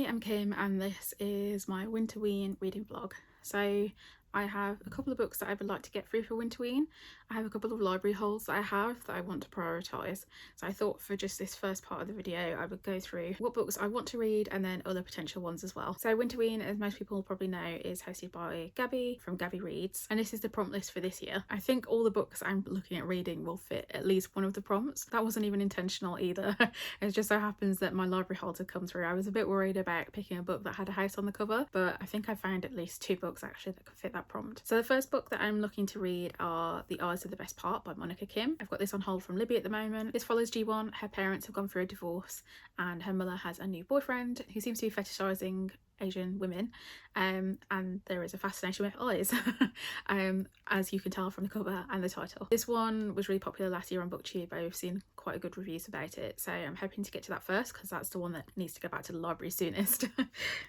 I'm Kim and this is my winterween reading vlog. So I have a couple of books that I would like to get through for winterween. I have a couple of library holds that I have that I want to prioritise. So I thought for just this first part of the video I would go through what books I want to read and then other potential ones as well. So winterween, as most people probably know, is hosted by Gabby from Gabby Reads, and this is the prompt list for this year. I think all the books I'm looking at reading will fit at least one of the prompts. That wasn't even intentional either. It just so happens that my library holds have come through. I was a bit worried about picking a book that had a house on the cover, but I think I found at least 2 books actually that could fit that prompt. So the first book that I'm looking to read are The Eyes of the Best Part by Monica Kim. I've got this on hold from Libby at the moment. This follows G1. Her parents have gone through a divorce and her mother has a new boyfriend who seems to be fetishising Asian women, and there is a fascination with eyes as you can tell from the cover and the title. This one was really popular last year on BookTube. I've seen quite good reviews about it, so I'm hoping to get to that first because that's the one that needs to go back to the library soonest.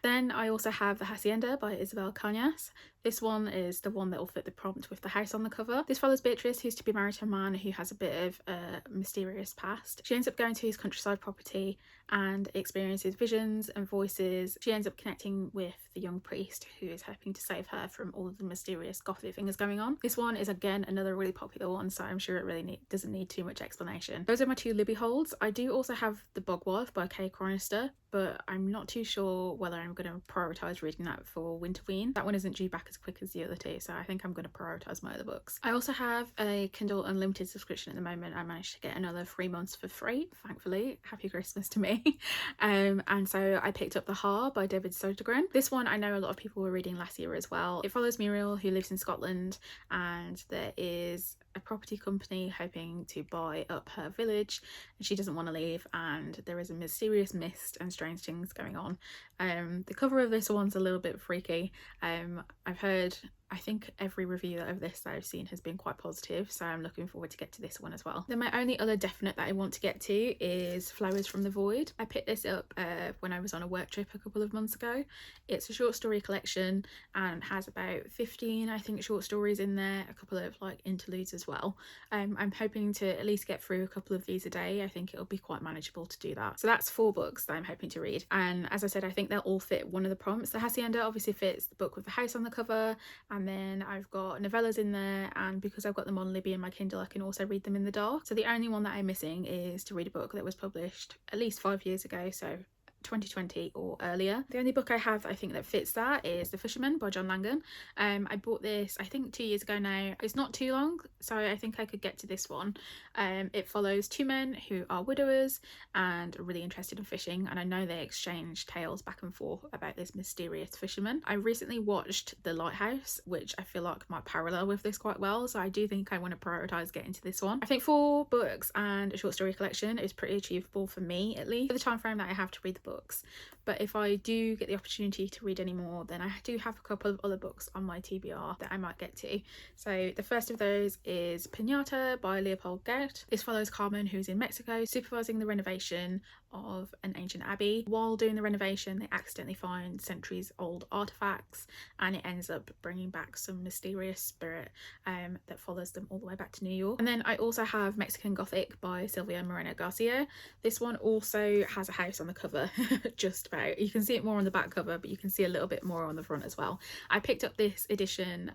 Then I also have The Hacienda by Isabel Cañas. This one is the one that will fit the prompt with the house on the cover. This follows Beatrice, who's to be married to a man who has a bit of a mysterious past. She ends up going to his countryside property and experiences visions and voices. She ends up connecting with the young priest who is hoping to save her from all of the mysterious gothic things going on. This one is again another really popular one, so I'm sure it really doesn't need too much explanation. Those are my 2 Libby holds. I do also have The Bogwife by Kay Chronister, but I'm not too sure whether I'm going to prioritise reading that for winterween. That one isn't due back as quick as the other 2, so I think I'm going to prioritise my other books. I also have a Kindle Unlimited subscription at the moment. I managed to get another 3 months for free, thankfully. Happy Christmas to me. And so I picked up The Har by David Sodergren. This one I know a lot of people were reading last year as well. It follows Muriel, who lives in Scotland, and there is a property company hoping to buy up her village and she doesn't want to leave, and there is a mysterious mist and strange things going on. The cover of this one's a little bit freaky. I've heard, I think every review of this that I've seen has been quite positive, so I'm looking forward to get to this one as well. Then my only other definite that I want to get to is Flowers from the Void. I picked this up when I was on a work trip a couple of months ago. It's a short story collection and has about 15, I think, short stories in there, a couple of like interludes as well. I'm hoping to at least get through a couple of these a day. I think it'll be quite manageable to do that. So that's 4 books that I'm hoping to read, and as I said, I think they'll all fit one of the prompts. The Hacienda obviously fits the book with the house on the cover, and then I've got novellas in there, and because I've got them on Libby in my Kindle, I can also read them in the dark. So the only one that I'm missing is to read a book that was published at least 5 years ago, so 2020 or earlier. The only book I have I think that fits that is The Fisherman by John Langan. I bought this I think 2 years ago now. It's not too long, so I think I could get to this one. It follows 2 men who are widowers and are really interested in fishing, and I know they exchange tales back and forth about this mysterious fisherman. I recently watched The Lighthouse, which I feel like might parallel with this quite well, so I do think I want to prioritise getting to this one. I think 4 books and a short story collection is pretty achievable for me, at least for the time frame that I have to read the books. But if I do get the opportunity to read any more, then I do have a couple of other books on my TBR that I might get to. So the first of those is Piñata by Leopold Gout. This follows Carmen, who's in Mexico supervising the renovation of an ancient abbey. While doing the renovation, they accidentally find centuries old artifacts, and it ends up bringing back some mysterious spirit that follows them all the way back to New York. And then I also have Mexican Gothic by Silvia Moreno Garcia. This one also has a house on the cover. Just about. You can see it more on the back cover, but you can see a little bit more on the front as well. I picked up this edition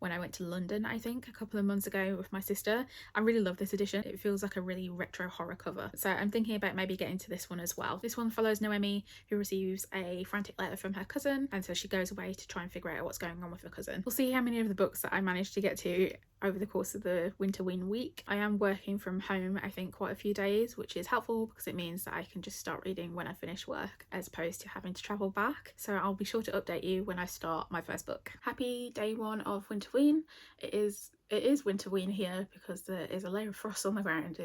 when I went to London, I think a couple of months ago with my sister. I really love this edition. It feels like a really retro horror cover, so I'm thinking about maybe getting to this one as well. This one follows Noemi, who receives a frantic letter from her cousin, and so she goes away to try and figure out what's going on with her cousin. We'll see how many of the books that I managed to get to over the course of the winterween week. I am working from home I think quite a few days, which is helpful because it means that I can just start reading when I finish work as opposed to having to travel back. So I'll be sure to update you when I start my first book. Happy day 1 of winterween. It is winterween here because there is a layer of frost on the ground.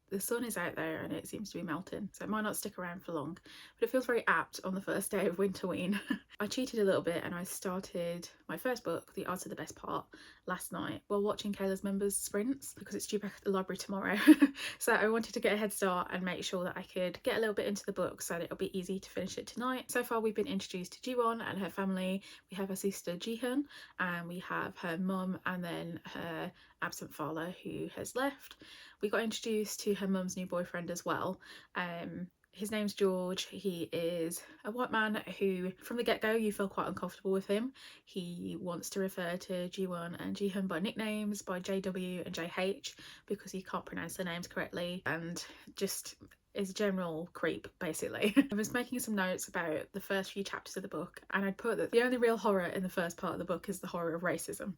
The sun is out there and it seems to be melting, so it might not stick around for long, but it feels very apt on the first day of winterween. I cheated a little bit and I started my first book, The Art of the Best Part, last night while watching Kayla's members sprints because it's due back at the library tomorrow. So I wanted to get a head start and make sure that I could get a little bit into the book so that it'll be easy to finish it tonight. So far we've been introduced to Jiwon and her family. We have her sister Jihyun, and we have her mum and then her absent father who has left. We got introduced to her mum's new boyfriend as well. His name's George. He is a white man who, from the get-go, you feel quite uncomfortable with him. He wants to refer to Ji-won and Ji-hun by nicknames, by JW and JH, because he can't pronounce their names correctly, and just is a general creep, basically. I was making some notes about the first few chapters of the book, and I'd put that the only real horror in the first part of the book is the horror of racism.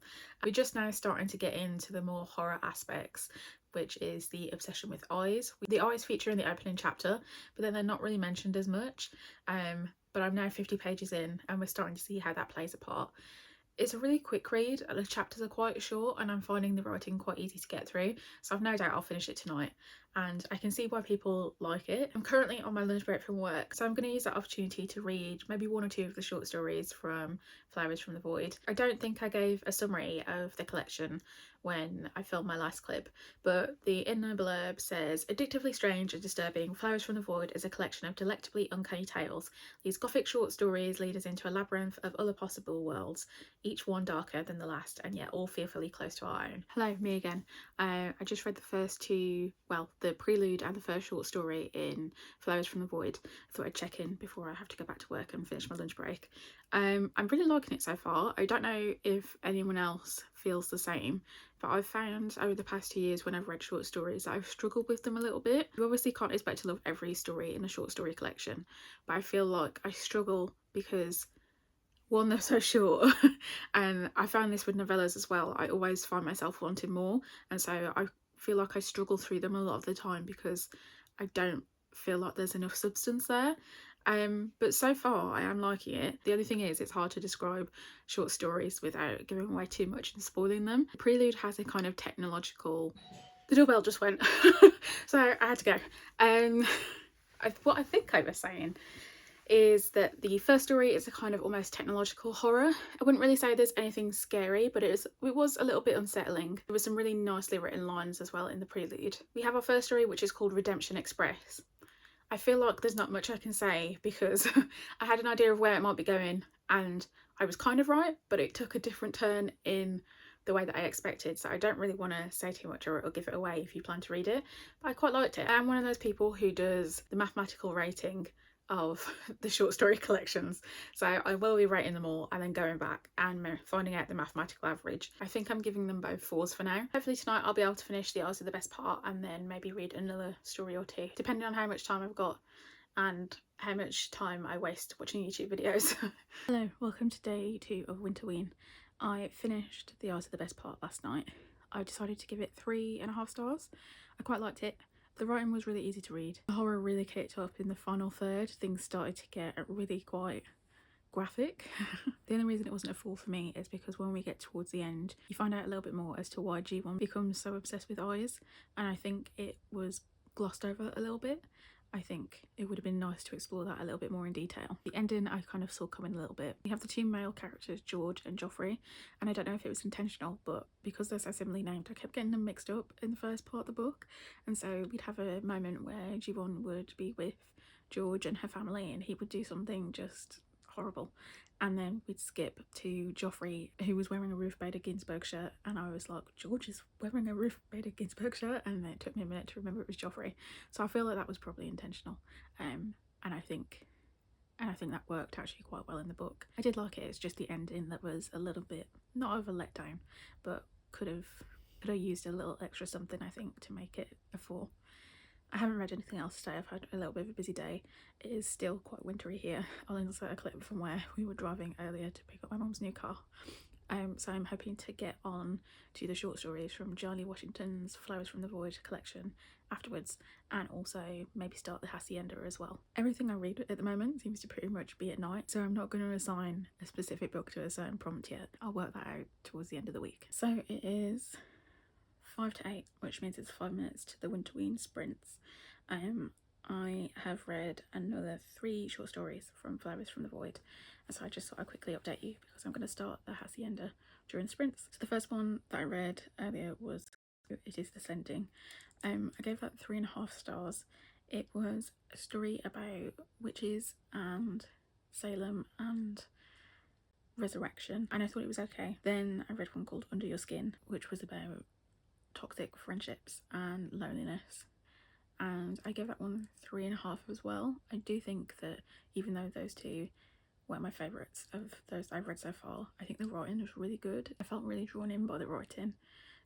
We're just now starting to get into the more horror aspects, which is the obsession with eyes. The eyes feature in the opening chapter, but then they're not really mentioned as much. But I'm now 50 pages in and we're starting to see how that plays a part. It's a really quick read, the chapters are quite short and I'm finding the writing quite easy to get through, so I've no doubt I'll finish it tonight, and I can see why people like it. I'm currently on my lunch break from work, so I'm going to use that opportunity to read maybe one or two of the short stories from Flowers from the Void. I don't think I gave a summary of the collection when I filmed my last clip, but the inner blurb says, addictively strange and disturbing, Flowers from the Void is a collection of delectably uncanny tales. These gothic short stories lead us into a labyrinth of other possible worlds, each one darker than the last and yet all fearfully close to our own. Hello, me again. I just read the first two, well, the prelude and the first short story in Flowers from the Void. I thought I'd check in before I have to go back to work and finish my lunch break. I'm really liking it so far. I don't know if anyone else feels the same, but I've found over the past 2 years when I've read short stories that I've struggled with them a little bit. You obviously can't expect to love every story in a short story collection, but I feel like I struggle because one, they're so short, and I found this with novellas as well. I always find myself wanting more, and so I feel like I struggle through them a lot of the time because I don't feel like there's enough substance there. But so far I am liking it. The only thing is it's hard to describe short stories without giving away too much and spoiling them. The prelude has a kind of technological... The doorbell just went, so I had to go. What I think I was saying is that the first story is a kind of almost technological horror. I wouldn't really say there's anything scary, but it was a little bit unsettling. There were some really nicely written lines as well in the prelude. We have our first story, which is called Redemption Express. I feel like there's not much I can say because I had an idea of where it might be going and I was kind of right, but it took a different turn in the way that I expected, so I don't really want to say too much or it'll give it away if you plan to read it, but I quite liked it. I'm one of those people who does the mathematical rating of the short story collections, so I will be rating them all and then going back and finding out the mathematical average. I think I'm giving them both 4s for now. Hopefully tonight I'll be able to finish The Eyes of the Best Part and then maybe read another story or two, depending on how much time I've got and how much time I waste watching YouTube videos. Hello, welcome to day 2 of Winterween. I finished The Eyes of the Best Part last night. I decided to give it 3.5 stars. I quite liked it. The writing was really easy to read. The horror really kicked up in the final third. Things started to get really quite graphic. The only reason it wasn't a 4 for me is because when we get towards the end, you find out a little bit more as to why Ji-won becomes so obsessed with eyes, and I think it was glossed over a little bit. I think it would have been nice to explore that a little bit more in detail. The ending I kind of saw coming a little bit. We have the two male characters, George and Joffrey, and I don't know if it was intentional, but because they're so similarly named, I kept getting them mixed up in the first part of the book, and so we'd have a moment where Ji-won would be with George and her family and he would do something just horrible, and then we'd skip to Joffrey, who was wearing a Ruth Bader Ginsburg shirt, and I was like, George is wearing a Ruth Bader Ginsburg shirt, and then it took me a minute to remember it was Joffrey. So I feel like that was probably intentional, and I think that worked actually quite well in the book. I did like it. It's just the ending that was a little bit, not of a letdown, but could have used a little extra something, I think, to make it a 4. I haven't read anything else today. I've had a little bit of a busy day. It is still quite wintry here. I'll insert a clip from where we were driving earlier to pick up my mum's new car. So I'm hoping to get on to the short stories from Charlie Washington's Flowers from the Void collection afterwards, and also maybe start the Hacienda as well. Everything I read at the moment seems to pretty much be at night, so I'm not going to assign a specific book to a certain prompt yet. I'll work that out towards the end of the week. So it is 5 to 8, which means it's 5 minutes to the Winterween sprints. I have read another 3 short stories from Flowers from the Void, and so I just thought I'd quickly update you because I'm going to start the Hacienda during sprints. So the first one that I read earlier was It Is Descending. I gave that 3.5 stars. It was a story about witches and Salem and resurrection, and I thought it was okay. Then I read one called Under Your Skin, which was about toxic friendships and loneliness, and I gave that one 3.5 as well. I do think that even though those two weren't my favourites of those I've read so far, I think the writing was really good. I felt really drawn in by the writing,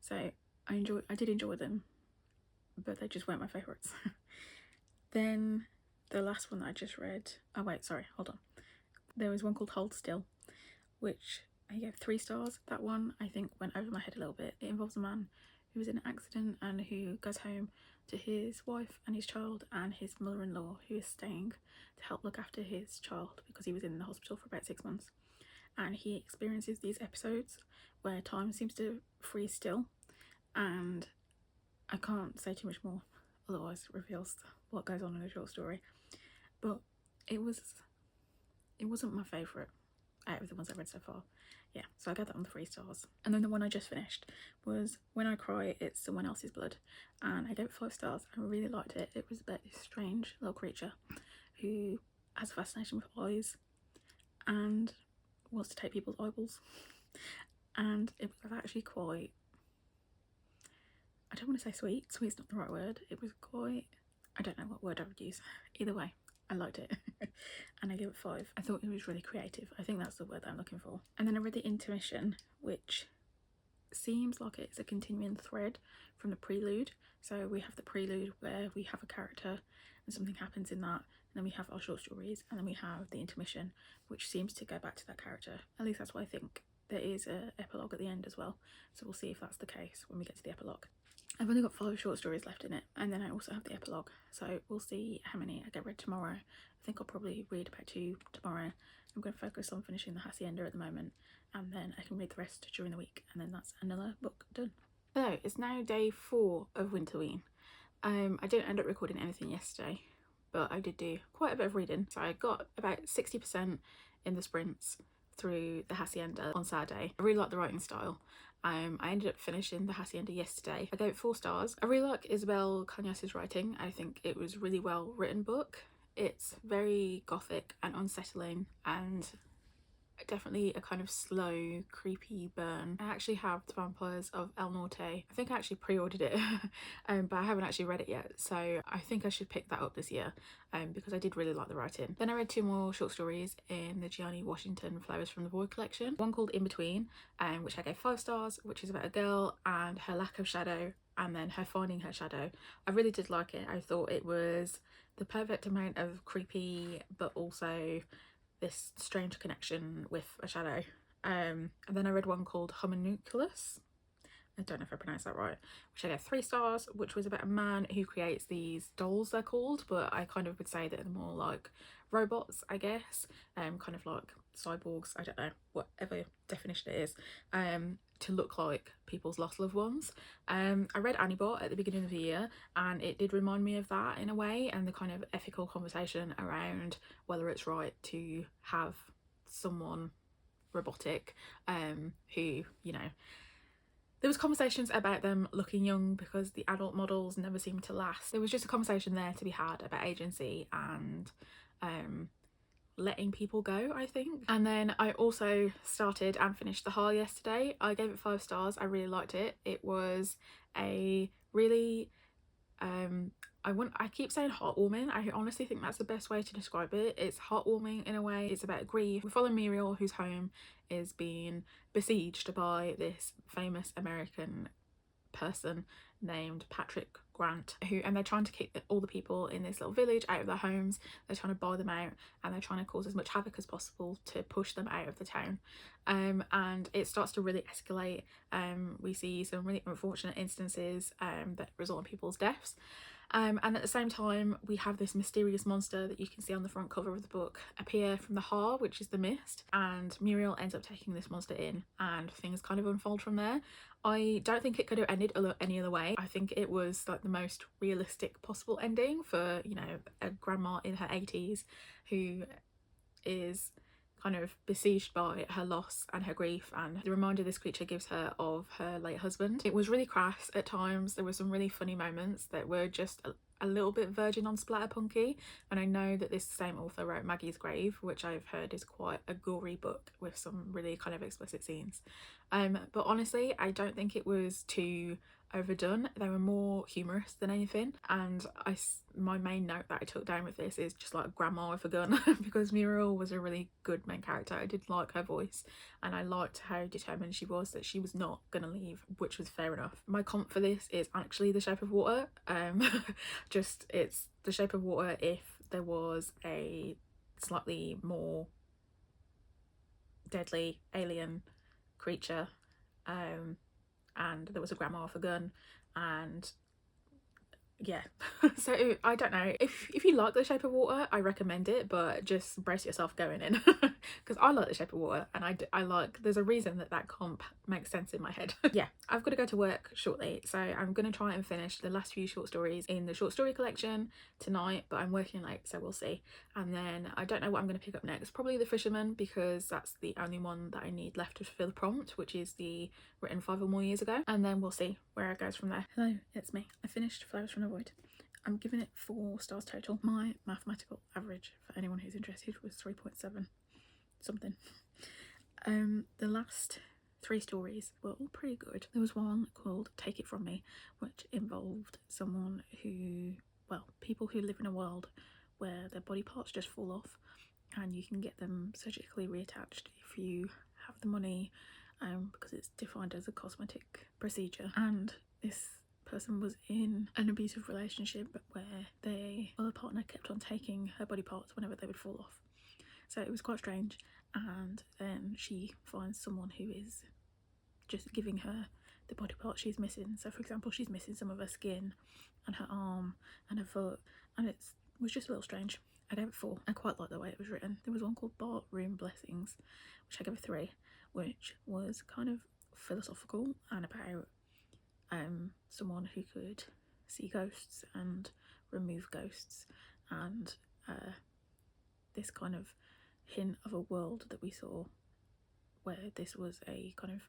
so I did enjoy them, but they just weren't my favourites. Then the last one that I just read, oh wait, sorry, hold on. There was one called Hold Still, which I gave 3 stars. That one I think went over my head a little bit. It involves a man who was in an accident and who goes home to his wife and his child and his mother-in-law, who is staying to help look after his child because he was in the hospital for about 6 months. And he experiences these episodes where time seems to freeze still, and I can't say too much more, otherwise it reveals what goes on in a short story. But it wasn't my favourite out of the ones I've read so far. Yeah, so I gave that one 3 stars. And then the one I just finished was When I Cry It's Someone Else's Blood, and I gave it 5 stars. I really liked it. It was about this strange little creature who has a fascination with eyes and wants to take people's eyeballs. And it was actually quite, I don't want to say sweet, sweet's not the right word. It was quite, I don't know what word I would use. Either way, I liked it. And I gave it 5. I thought it was really creative. I think that's the word that I'm looking for. And then I read the intermission, which seems like it's a continuing thread from the prelude. So we have the prelude where we have a character and something happens in that, and then we have our short stories, and then we have the intermission, which seems to go back to that character. At least that's what I think. There is an epilogue at the end as well, so we'll see if that's the case when we get to the epilogue. I've only got 5 short stories left in it, and then I also have the epilogue, so we'll see how many I get read tomorrow. I think I'll probably read about 2 tomorrow. I'm going to focus on finishing the Hacienda at the moment, and then I can read the rest during the week, and then that's another book done. So it's now day 4 of Winterween. I didn't end up recording anything yesterday, but I did do quite a bit of reading. So I got about 60% in the sprints through the Hacienda on Saturday. I really like the writing style. I ended up finishing the Hacienda yesterday. I gave it 4 stars. I really like Isabel Cañas's writing. I think it was a really well written book. It's very gothic and unsettling, and definitely a kind of slow, creepy burn. I actually have The Vampires of El Norte. I think I actually pre-ordered it, but I haven't actually read it yet, so I think I should pick that up this year, because I did really like the writing. Then I read 2 more short stories in the Gianni Washington Flowers from the Void collection. One called In Between, which I gave 5 stars, which is about a girl and her lack of shadow, and then her finding her shadow. I really did like it. I thought it was the perfect amount of creepy, but also this strange connection with a shadow. And then I read one called Homunculus, I don't know if I pronounced that right, which I gave 3 stars, which was about a man who creates these dolls, they're called, but I kind of would say that they're more like robots, I guess, kind of like cyborgs, I don't know, whatever definition it is, to look like people's lost loved ones. I read Anibot at the beginning of the year, and it did remind me of that in a way, and the kind of ethical conversation around whether it's right to have someone robotic, who, you know, there was conversations about them looking young because the adult models never seem to last. There was just a conversation there to be had about agency and letting people go, I think. And then I also started and finished The Heart yesterday. I gave it 5 stars. I really liked it. It was a really I keep saying heartwarming. I honestly think that's the best way to describe it. It's heartwarming in a way. It's about grief. We follow Muriel, whose home is being besieged by this famous American person named Patrick Grant, and they're trying to kick all the people in this little village out of their homes. They're trying to buy them out, and they're trying to cause as much havoc as possible to push them out of the town. And it starts to really escalate. We see some really unfortunate instances that result in people's deaths. And at the same time, we have this mysterious monster that you can see on the front cover of the book appear from the Har, which is the mist, and Muriel ends up taking this monster in, and things kind of unfold from there. I don't think it could have ended any other way. I think it was like the most realistic possible ending for, you know, a grandma in her 80s who is kind of besieged by her loss and her grief, and the reminder this creature gives her of her late husband. It was really crass at times. There were some really funny moments that were just a little bit verging on splatterpunky, and I know that this same author wrote Maggie's Grave, which I've heard is quite a gory book with some really kind of explicit scenes. But honestly, I don't think it was too overdone. They were more humorous than anything, and my main note that I took down with this is just like grandma with a gun because Muriel was a really good main character. I did like her voice, and I liked how determined she was that she was not gonna leave, which was fair enough. My comp for this is actually The Shape of Water. Just it's The Shape of Water if there was a slightly more deadly alien creature, and there was a grandma with a gun, and yeah. So I don't know, if you like The Shape of Water, I recommend it, but just brace yourself going in because I like The Shape of Water, and I like, there's a reason that comp makes sense in my head. Yeah, I've got to go to work shortly, so I'm gonna try and finish the last few short stories in the short story collection tonight, but I'm working late, so we'll see. And then I don't know what I'm gonna pick up next. Probably The Fisherman, because that's the only one that I need left to fulfill the prompt, which is the written 5 or more years ago, and then we'll see where it goes from there. Hello, it's me. I finished Flowers from the Void. I'm giving it 4 stars total. My mathematical average, for anyone who's interested, was 3.7 something. The last 3 stories were all pretty good. There was one called Take It From Me, which involved someone who, well, people who live in a world where their body parts just fall off, and you can get them surgically reattached if you have the money, because it's defined as a cosmetic procedure. And this person was in an abusive relationship where their other partner kept on taking her body parts whenever they would fall off. So it was quite strange, and then she finds someone who is just giving her the body parts she's missing. So for example, she's missing some of her skin and her arm and her foot, and it was just a little strange. I gave it 4. I quite like the way it was written. There was one called Bar Room Blessings, which I gave a 3, which was kind of philosophical and about someone who could see ghosts and remove ghosts, and this kind of hint of a world that we saw where this was a kind of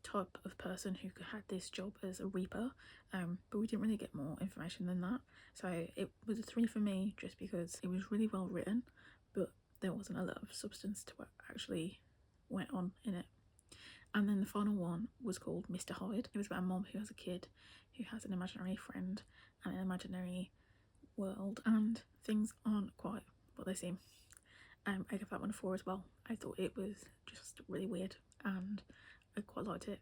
type of person who had this job as a reaper, but we didn't really get more information than that. So it was a 3 for me, just because it was really well written, but there wasn't a lot of substance to what actually went on in it. And then the final one was called Mr. Hyde. It was about a mom who has a kid who has an imaginary friend and an imaginary world, and things aren't quite what they seem. I gave that one a 4 as well. I thought it was just really weird, and I quite liked it.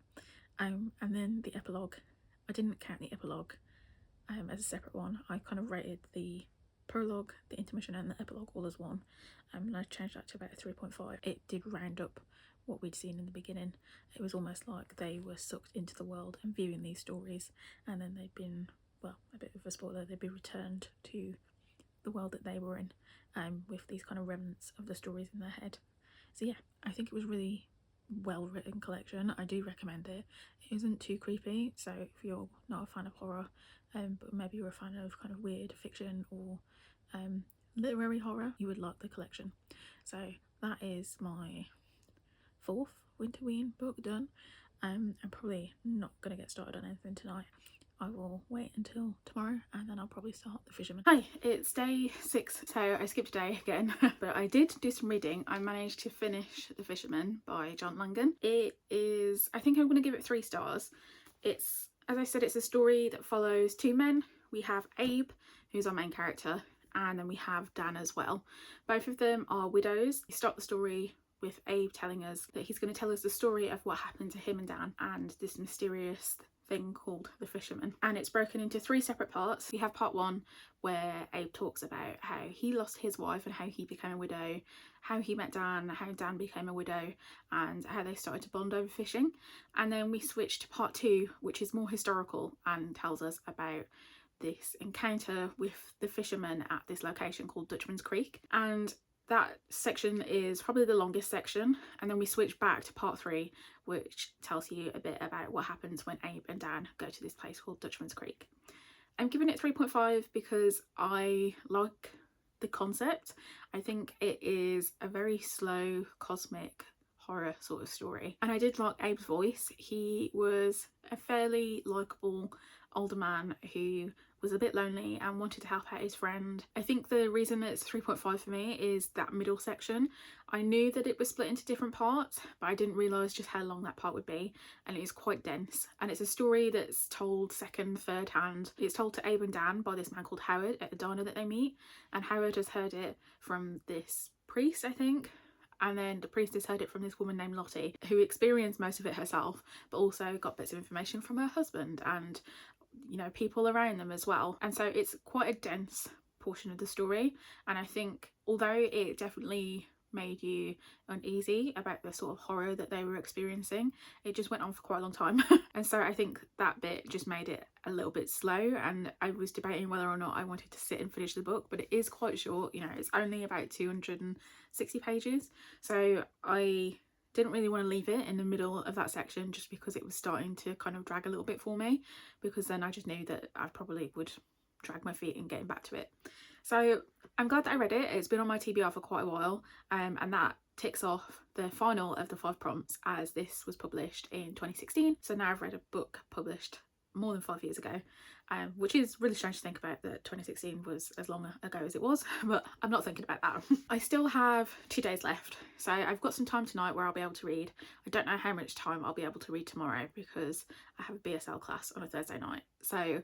And then the epilogue, I didn't count the epilogue as a separate one. I kind of rated the prologue, the intermission, and the epilogue all as one, and I changed that to about a 3.5. It did round up what we'd seen in the beginning. It was almost like they were sucked into the world and viewing these stories, and then they'd been, well, a bit of a spoiler, they'd be returned to the world that they were in, with these kind of remnants of the stories in their head. So yeah, I think it was really well written collection. I do recommend it. It isn't too creepy, so if you're not a fan of horror, but maybe you're a fan of kind of weird fiction or literary horror, you would like the collection. So that is my 4th winterween book done. I'm probably not going to get started on anything tonight. I will wait until tomorrow, and then I'll probably start The Fisherman. Hi, it's day 6, so I skipped a day again, but I did do some reading. I managed to finish The Fisherman by John Langan. It is, I think I'm going to give it 3 stars. It's, as I said, it's a story that follows 2 men. We have Abe, who's our main character, and then we have Dan as well. Both of them are widows. We start the story with Abe telling us that he's going to tell us the story of what happened to him and Dan and this mysterious thing called the Fisherman, and it's broken into 3 separate parts. We have part 1 where Abe talks about how he lost his wife and how he became a widow, how he met Dan, how Dan became a widow, and how they started to bond over fishing. And then we switch to part 2, which is more historical and tells us about this encounter with the fishermen at this location called Dutchman's Creek, and that section is probably the longest section. And then we switch back to part 3, which tells you a bit about what happens when Abe and Dan go to this place called Dutchman's Creek. I'm giving it 3.5 because I like the concept. I think it is a very slow cosmic horror sort of story, and I did like Abe's voice. He was a fairly likeable older man who was a bit lonely and wanted to help out his friend. I think the reason it's 3.5 for me is that middle section. I knew that it was split into different parts, but I didn't realise just how long that part would be, and it is quite dense. And it's a story that's told second, third hand. It's told to Abe and Dan by this man called Howard at the diner that they meet, and Howard has heard it from this priest, I think, and then the priestess heard it from this woman named Lottie, who experienced most of it herself, but also got bits of information from her husband and, you know, people around them as well. And so it's quite a dense portion of the story, and I think although it definitely made you uneasy about the sort of horror that they were experiencing, it just went on for quite a long time. And so I think that bit just made it a little bit slow, and I was debating whether or not I wanted to sit and finish the book, but it is quite short, you know, it's only about 260 pages, so I didn't really want to leave it in the middle of that section just because it was starting to kind of drag a little bit for me, because then I just knew that I probably would drag my feet in getting back to it. So I'm glad that I read it. It's been on my TBR for quite a while, and that ticks off the final of the 5 prompts, as this was published in 2016. So now I've read a book published more than 5 years ago, which is really strange to think about, that 2016 was as long ago as it was, but I'm not thinking about that. I still have 2 days left, so I've got some time tonight where I'll be able to read. I don't know how much time I'll be able to read tomorrow because I have a BSL class on a Thursday night, so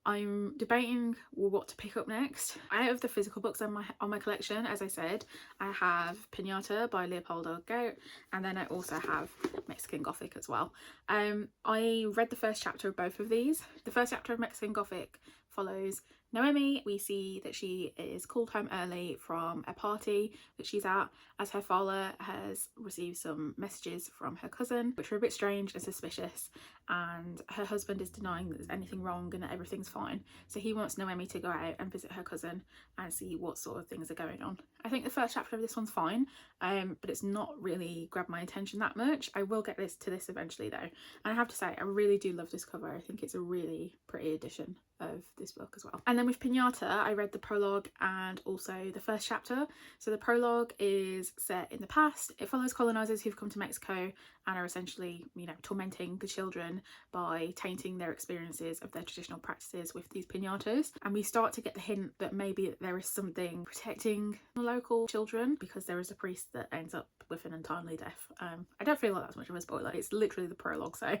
I'm debating what to pick up next. Out of the physical books on my collection, as I said, I have Pinata by Leopoldo Gout, and then I also have Mexican Gothic as well. I read the first chapter of both of these. The first chapter of Mexican Gothic follows Noemi. We see that she is called home early from a party that she's at, as her father has received some messages from her cousin which are a bit strange and suspicious, and her husband is denying that there's anything wrong and that everything's fine, so he wants Noemi to go out and visit her cousin and see what sort of things are going on. I think the first chapter of this one's fine, but it's not really grabbed my attention that much. I will get to this eventually though, and I have to say I really do love this cover. I think it's a really pretty edition of this book as well. And then with Pinata, I read the prologue and also the first chapter. So the prologue is set in the past. It follows colonizers who've come to Mexico and are essentially, you know, tormenting the children by tainting their experiences of their traditional practices with these piñatas. And we start to get the hint that maybe there is something protecting the local children, because there is a priest that ends up with an untimely death. I don't feel like that's much of a spoiler, it's literally the prologue. So,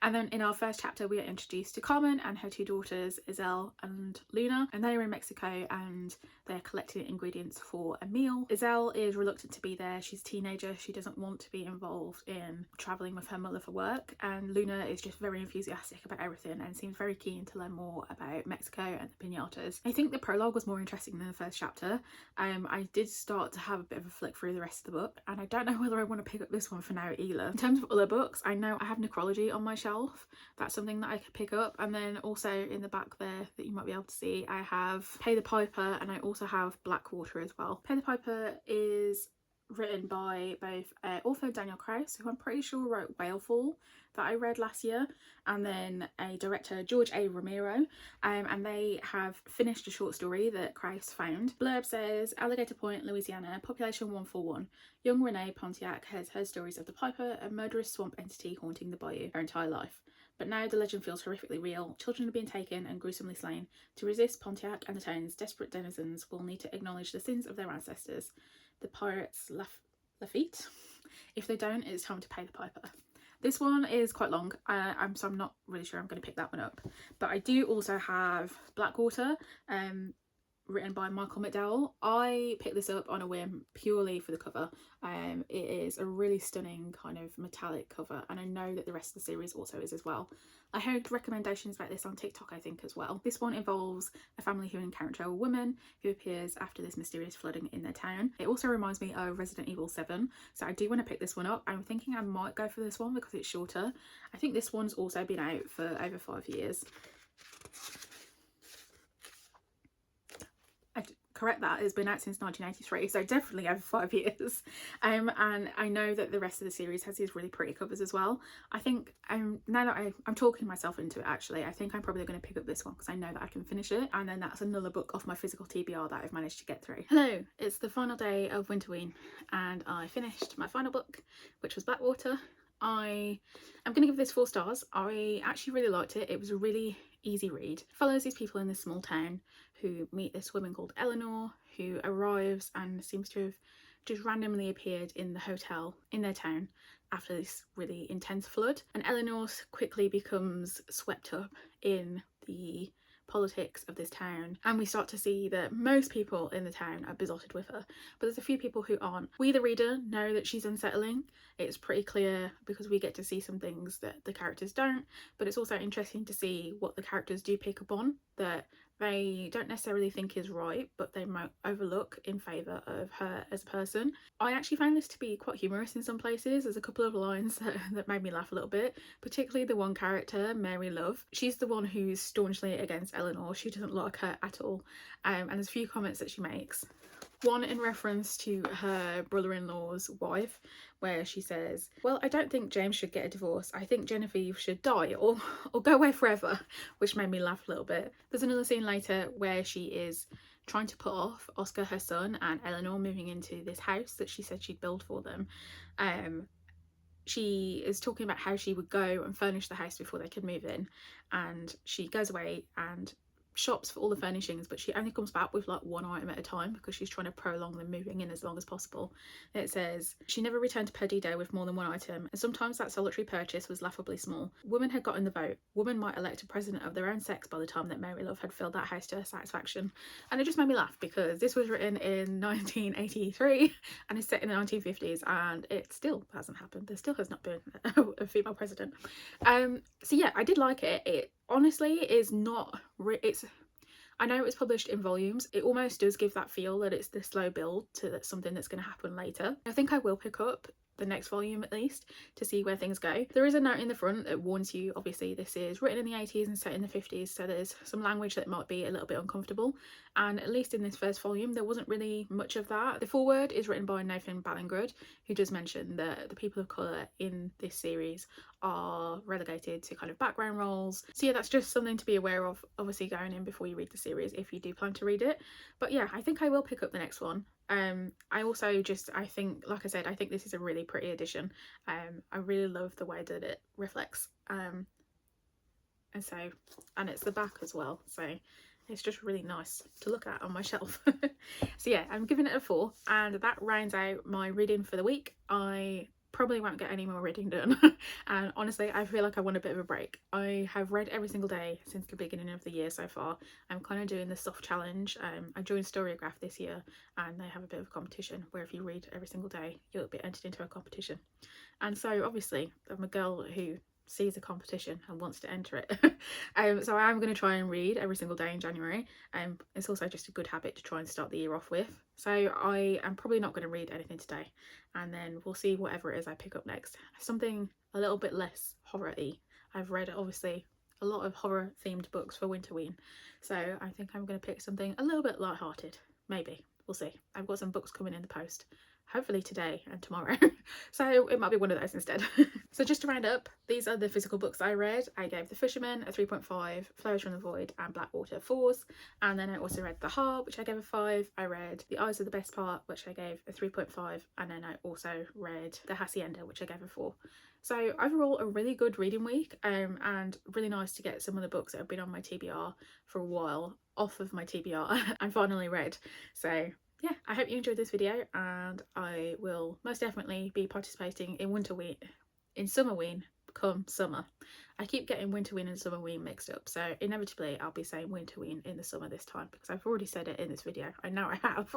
and then in our first chapter we are introduced to Carmen and her 2 daughters, Iselle and Luna, and they are in Mexico and they're collecting ingredients for a meal. Iselle is reluctant to be there. She's a teenager, she doesn't want to be involved in travelling with her mother for work, and Luna is just very enthusiastic about everything and seems very keen to learn more about Mexico and the piñatas. I think the prologue was more interesting than the first chapter. I did start to have a bit of a flick through the rest of the book, and I don't know whether I want to pick up this one for now either. In terms of other books, I know I have Necrology on my shelf. That's something that I could pick up, and then also in the back there that you might be able to see, I have Pay the Piper, and I also have Blackwater as well. Pay the Piper is written by both author Daniel Kraus, who I'm pretty sure wrote Whalefall that I read last year, and then a director, George A. Romero, and they have finished a short story that Kraus found. Blurb says, Alligator Point, Louisiana, population 141. Young Renee Pontiac has heard stories of the Piper, a murderous swamp entity haunting the bayou, her entire life. But now the legend feels horrifically real. Children are being taken and gruesomely slain. To resist, Pontiac and the town's desperate denizens will need to acknowledge the sins of their ancestors, the pirates Lafitte. If they don't, it's time to pay the piper. This one is quite long, so I'm not really sure I'm going to pick that one up. But I do also have Blackwater, written by Michael McDowell. I picked this up on a whim purely for the cover. It is a really stunning kind of metallic cover, and I know that the rest of the series also is as well. I heard recommendations about this on TikTok, I think, as well. This one involves a family who encounter a woman who appears after this mysterious flooding in their town. It also reminds me of Resident Evil 7, so I do want to pick this one up. I'm thinking I might go for this one because it's shorter. I think this one's also been out for over 5 years. Correct that, it's been out since 1983, so definitely over 5 years. And I know that the rest of the series has these really pretty covers as well. I think now that I'm talking myself into it, actually, I think I'm probably going to pick up this one because I know that I can finish it, and then that's another book off my physical TBR that I've managed to get through. Hello, it's the final day of winterween and I finished my final book, which was Blackwater. I'm going to give this 4 stars. I actually really liked it. It was a really easy read. It follows these people in this small town who meet this woman called Eleanor, who arrives and seems to have just randomly appeared in the hotel in their town after this really intense flood. And Eleanor quickly becomes swept up in the politics of this town, and we start to see that most people in the town are besotted with her, but there's a few people who aren't. We, the reader, know that she's unsettling. It's pretty clear because we get to see some things that the characters don't, but it's also interesting to see what the characters do pick up on that they don't necessarily think is right, but they might overlook in favour of her as a person. I actually found this to be quite humorous in some places. There's a couple of lines that made me laugh a little bit, particularly the one character, Mary Love. She's the one who's staunchly against Eleanor. She doesn't like her at all, and there's a few comments that she makes. One in reference to her brother-in-law's wife, where she says, well, I don't think James should get a divorce. I think Genevieve should die or go away forever, which made me laugh a little bit. There's another scene later where she is trying to put off Oscar, her son, and Eleanor moving into this house that she said she'd build for them. She is talking about how she would go and furnish the house before they could move in, and she goes away and shops for all the furnishings, but she only comes back with like one item at a time because she's trying to prolong them moving in as long as possible. It says she never returned to Perdita with more than one item, and sometimes that solitary purchase was laughably small. Women had gotten the vote. Women might elect a president of their own sex by the time that Mary Love had filled that house to her satisfaction. And it just made me laugh because this was written in 1983 and it's set in the 1950s, and it still hasn't happened. There still has not been a female president. So yeah, I did like it. It honestly is not, I know it was published in volumes. It almost does give that feel that it's the slow build to something that's going to happen later. I think I will pick up the next volume at least to see where things go. There is a note in the front that warns you, obviously this is written in the 80s and set in the 50s, so there's some language that might be a little bit uncomfortable, and at least in this first volume there wasn't really much of that. The foreword is written by Nathan Ballingrud, who does mention that the people of colour in this series are relegated to kind of background roles. So yeah, that's just something to be aware of, obviously, going in before you read the series if you do plan to read it. But yeah, I think I will pick up the next one. I also just, I think, like I said, I think this is a really pretty edition. I really love the way that it reflects, and it's the back as well, so it's just really nice to look at on my shelf. So yeah, I'm giving it a 4, and that rounds out my reading for the week. I probably won't get any more reading done and honestly I feel like I want a bit of a break. I have read every single day since the beginning of the year so far. I'm kind of doing the soft challenge. I joined Storygraph this year and they have a bit of a competition where if you read every single day you'll be entered into a competition, and so obviously I'm a girl who sees a competition and wants to enter it. So I'm going to try and read every single day in January. It's also just a good habit to try and start the year off with. So I am probably not going to read anything today, and then we'll see whatever it is I pick up next. Something a little bit less horror-y. I've read obviously a lot of horror themed books for winterween, so I think I'm going to pick something a little bit light-hearted. Maybe, we'll see. I've got some books coming in the post, hopefully today and tomorrow, so it might be one of those instead. So just to round up, these are the physical books I read. I gave The Fisherman a 3.5, Flowers from the Void and Blackwater 4s, and then I also read The Heart, which I gave a 5. I read The Eyes of the Best Part, which I gave a 3.5, and then I also read The Hacienda, which I gave a 4. So overall a really good reading week, and really nice to get some of the books that have been on my TBR for a while off of my TBR and finally read. So yeah, I hope you enjoyed this video, and I will most definitely be participating in Summerween come summer. I keep getting Winterween and Summerween mixed up, so inevitably I'll be saying Winterween in the summer this time because I've already said it in this video. I know I have.